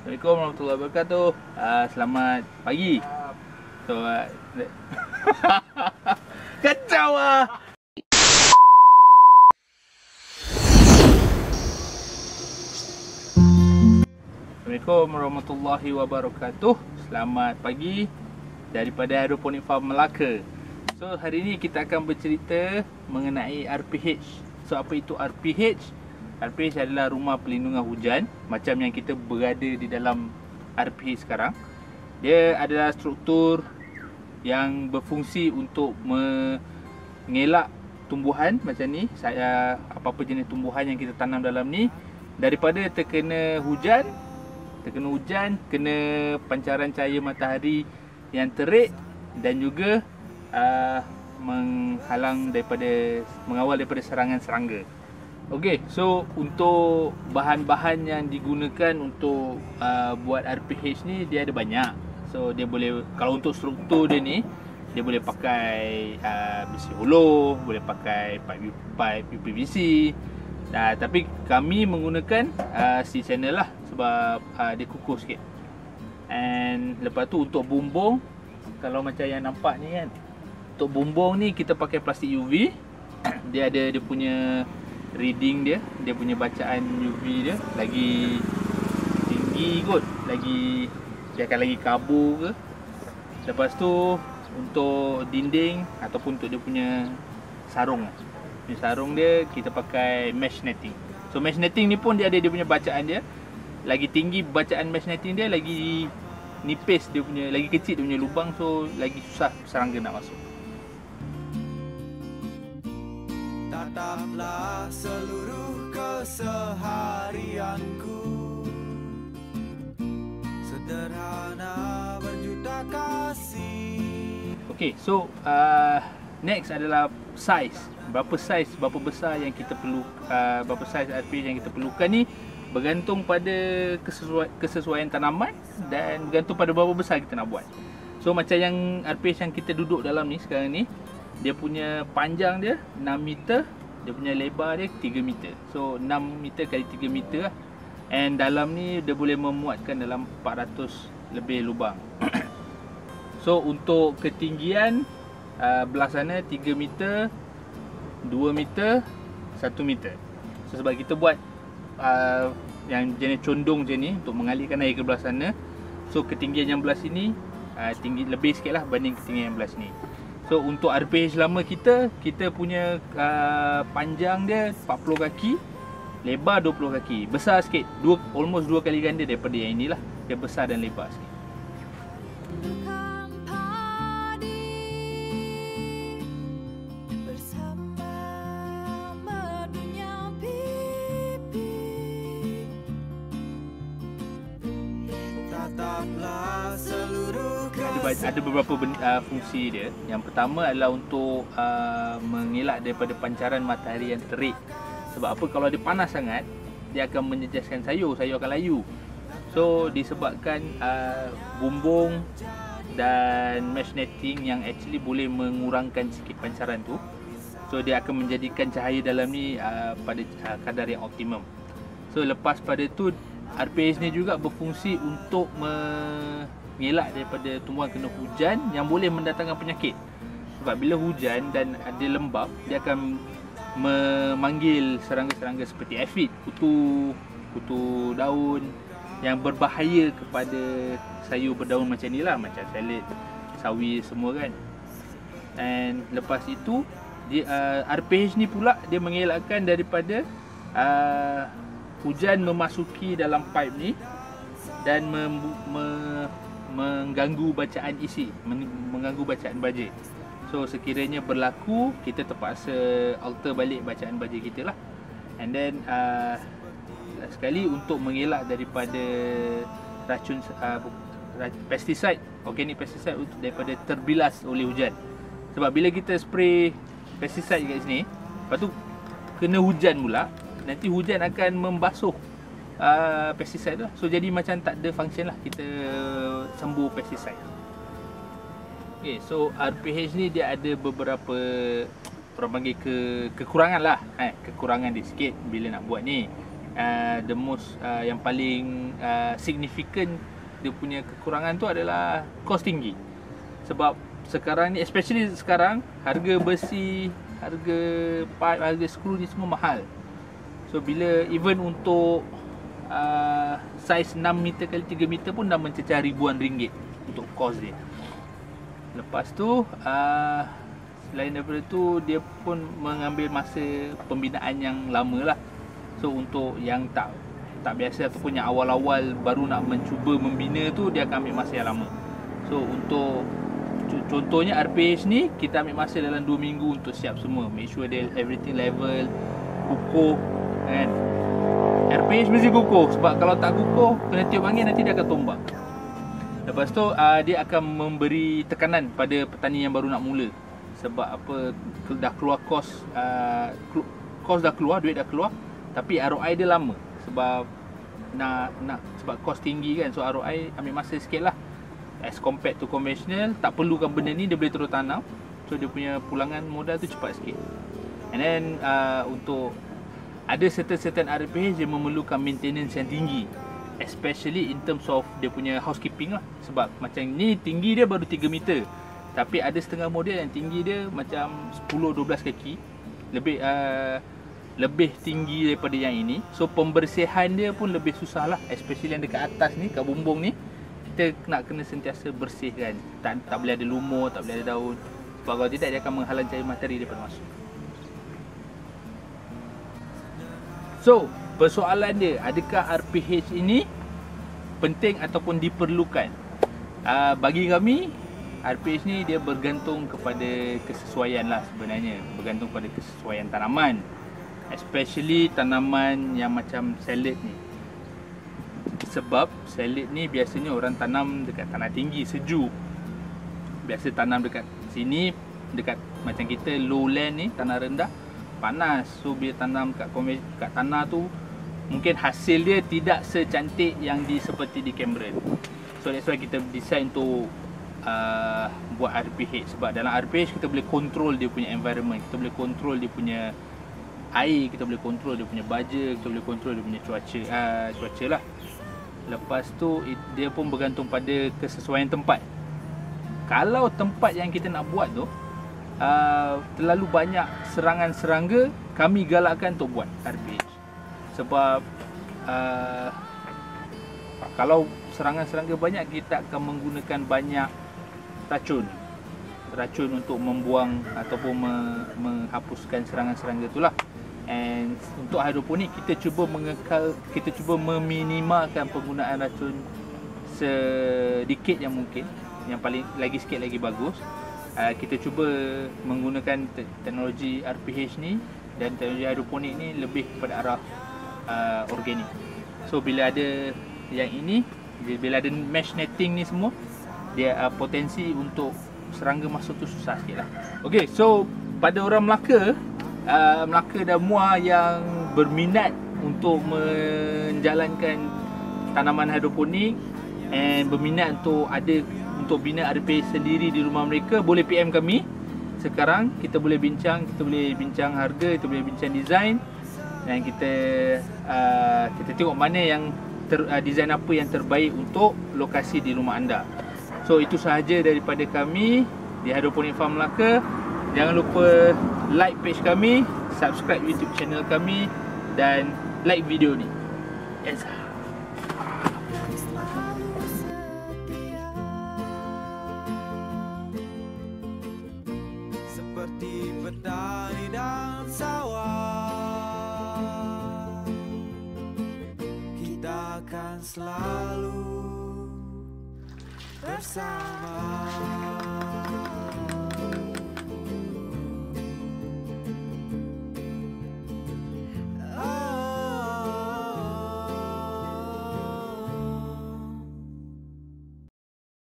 Assalamualaikum warahmatullahi wabarakatuh. Selamat pagi. So, kacau ah. Assalamualaikum warahmatullahi wabarakatuh. Selamat pagi daripada Hydroponic Farm Melaka. So, hari ini kita akan bercerita mengenai RPH. So, apa itu RPH? RPH adalah rumah perlindungan hujan, macam yang kita berada di dalam RPH sekarang. Dia adalah struktur yang berfungsi untuk mengelak tumbuhan macam ni, apa-apa jenis tumbuhan yang kita tanam dalam ni daripada terkena hujan, kena pancaran cahaya matahari yang terik dan juga mengawal daripada serangan serangga. Okey, so untuk bahan-bahan yang digunakan untuk buat RPH ni dia ada banyak. So dia boleh, kalau untuk struktur dia ni, dia boleh pakai besi hollow, boleh pakai pipe UPVC. Tapi kami menggunakan C channel lah sebab dia kukuh sikit. And lepas tu untuk bumbung, kalau macam yang nampak ni kan, untuk bumbung ni kita pakai plastik UV. Dia ada dia punya reading dia punya bacaan UV dia lagi tinggi kot, dia akan lagi kabur ke. Lepas tu untuk dinding ataupun untuk dia punya sarung, dia kita pakai mesh netting. So mesh netting ni pun dia ada dia punya bacaan dia, lagi tinggi bacaan mesh netting dia, lagi nipis dia punya, lagi kecil dia punya lubang, so lagi susah serangga nak masuk. Tataplah seluruh keseharianku, sederhana berjuta kasih. Okay, so next adalah size. Berapa besar yang kita perlu, berapa size RPH yang kita perlukan ni bergantung pada kesesuaian tanaman dan bergantung pada berapa besar kita nak buat. So macam yang RPH yang kita duduk dalam ni sekarang ni, dia punya panjang dia 6 meter, dia punya lebar dia 3 meter. So 6 meter kali 3 meter lah. And dalam ni dia boleh memuatkan dalam 400 lebih lubang. So untuk ketinggian belah sana 3 meter, 2 meter, 1 meter. So sebab kita buat yang jenis condong je ni untuk mengalirkan air ke belah sana, so ketinggian yang belah sini tinggi lebih sikit lah banding ketinggian yang belah sini. So untuk RPH lama kita punya panjang dia 40 kaki, lebar 20 kaki. Besar sikit, almost 2 kali ganda daripada yang inilah. Dia besar dan lebar sikit. Ada beberapa fungsi dia. Yang pertama adalah untuk mengelak daripada pancaran matahari yang terik. Sebab apa? Kalau dia panas sangat, dia akan menjejaskan sayur akan layu. So disebabkan bumbung dan mesh netting yang actually boleh mengurangkan sikit pancaran tu, so dia akan menjadikan cahaya dalam ni pada kadar yang optimum. So lepas pada tu, RPH ni juga berfungsi untuk mengelak daripada tumbuhan kena hujan yang boleh mendatangkan penyakit. Sebab bila hujan dan ada lembap, dia akan memanggil serangga-serangga seperti aphid, kutu daun yang berbahaya kepada sayur berdaun macam ni lah, macam salad, sawi semua kan. And lepas itu RPH ni pula dia mengelakkan daripada hujan memasuki dalam pipe ni dan mengganggu bacaan isi, mengganggu bacaan baja. So sekiranya berlaku, kita terpaksa alter balik bacaan baja kita lah. And then sekali untuk mengelak daripada racun pesticide, organic pesticide, daripada terbilas oleh hujan. Sebab bila kita spray pesticide kat sini, lepas tu kena hujan pula, nanti hujan akan membasuh pesticide lah. So jadi macam tak ada function lah kita sembuh pesticide. Okay, so RPH ni dia ada beberapa, orang panggil kekurangan lah. Kekurangan dia sikit bila nak buat ni. the most yang paling significant dia punya kekurangan tu adalah kos tinggi. Sebab sekarang ni, especially sekarang, harga besi, harga pipe, harga skru ni semua mahal. So bila even untuk saiz 6 meter kali 3 meter pun dah mencecah ribuan ringgit untuk kos dia. Lepas tu selain daripada tu, dia pun mengambil masa pembinaan yang lama lah. So untuk yang tak biasa ataupun yang awal-awal baru nak mencuba membina tu, dia akan ambil masa yang lama. So untuk contohnya RPH ni, kita ambil masa dalam 2 minggu untuk siap semua. Make sure dia everything level, kukuh kan. RPH mesti kukuh, sebab kalau tak kukuh, kena tiup angin nanti dia akan tombak. Lepas tu dia akan memberi tekanan pada petani yang baru nak mula. Sebab apa, dah keluar kos, kos dah keluar, duit dah keluar, tapi ROI dia lama. Sebab sebab kos tinggi kan. So ROI ambil masa sikit lah, as compared to conventional. Tak perlukan benda ni, dia boleh terus tanam. So dia punya pulangan modal tu cepat sikit. And then untuk ada certain RPH dia memerlukan maintenance yang tinggi, especially in terms of dia punya housekeeping lah. Sebab macam ni tinggi dia baru 3 meter, tapi ada setengah model yang tinggi dia macam 10-12 kaki, lebih tinggi daripada yang ini. So pembersihan dia pun lebih susah lah, especially yang dekat atas ni, kat bumbung ni, kita nak kena sentiasa bersihkan. Tak boleh ada lumur, tak boleh ada daun, sebab kalau tidak dia akan menghalang cahaya matahari daripada masuk. So persoalan dia, adakah RPH ini penting ataupun diperlukan? Bagi kami, RPH ni dia bergantung kepada kesesuaian lah sebenarnya. Bergantung pada kesesuaian tanaman, especially tanaman yang macam salad ni. Sebab salad ni biasanya orang tanam dekat tanah tinggi, sejuk. Biasa tanam dekat sini, dekat macam kita lowland ni, tanah rendah, panas. So bila tanam kat tanah tu, mungkin hasil dia tidak secantik yang seperti di Cameron. So that's why kita design untuk buat RPH. Sebab dalam RPH kita boleh control dia punya environment, kita boleh control dia punya air, kita boleh control dia punya baja, kita boleh control dia punya cuaca lah. Lepas tu dia pun bergantung pada kesesuaian tempat. Kalau tempat yang kita nak buat tu terlalu banyak serangan serangga, kami galakkan untuk buat RPH. Sebab kalau serangan serangga banyak, kita akan menggunakan banyak racun untuk membuang ataupun menghapuskan serangan serangga itulah. And untuk hidroponik, kita cuba meminimalkan penggunaan racun sedikit yang mungkin. Yang paling lagi sikit lagi bagus. Kita cuba menggunakan teknologi RPH ni dan teknologi hidroponik ni lebih kepada arah organik. So bila ada yang ini, bila ada mesh netting ni semua, dia potensi untuk serangga masuk tu susah sikit lah. Okay, so pada orang Melaka, Melaka dan Muar yang berminat untuk menjalankan tanaman hidroponik and berminat untuk bina RPH sendiri di rumah mereka, boleh PM kami. Sekarang kita boleh bincang harga, kita boleh bincang design, dan kita tengok mana yang design apa yang terbaik untuk lokasi di rumah anda. So itu sahaja daripada kami di Hydroponic Farm Melaka. Jangan lupa like page kami, subscribe YouTube channel kami, dan like video ni. Yes. Seperti petani dan sawah, kita akan selalu bersama.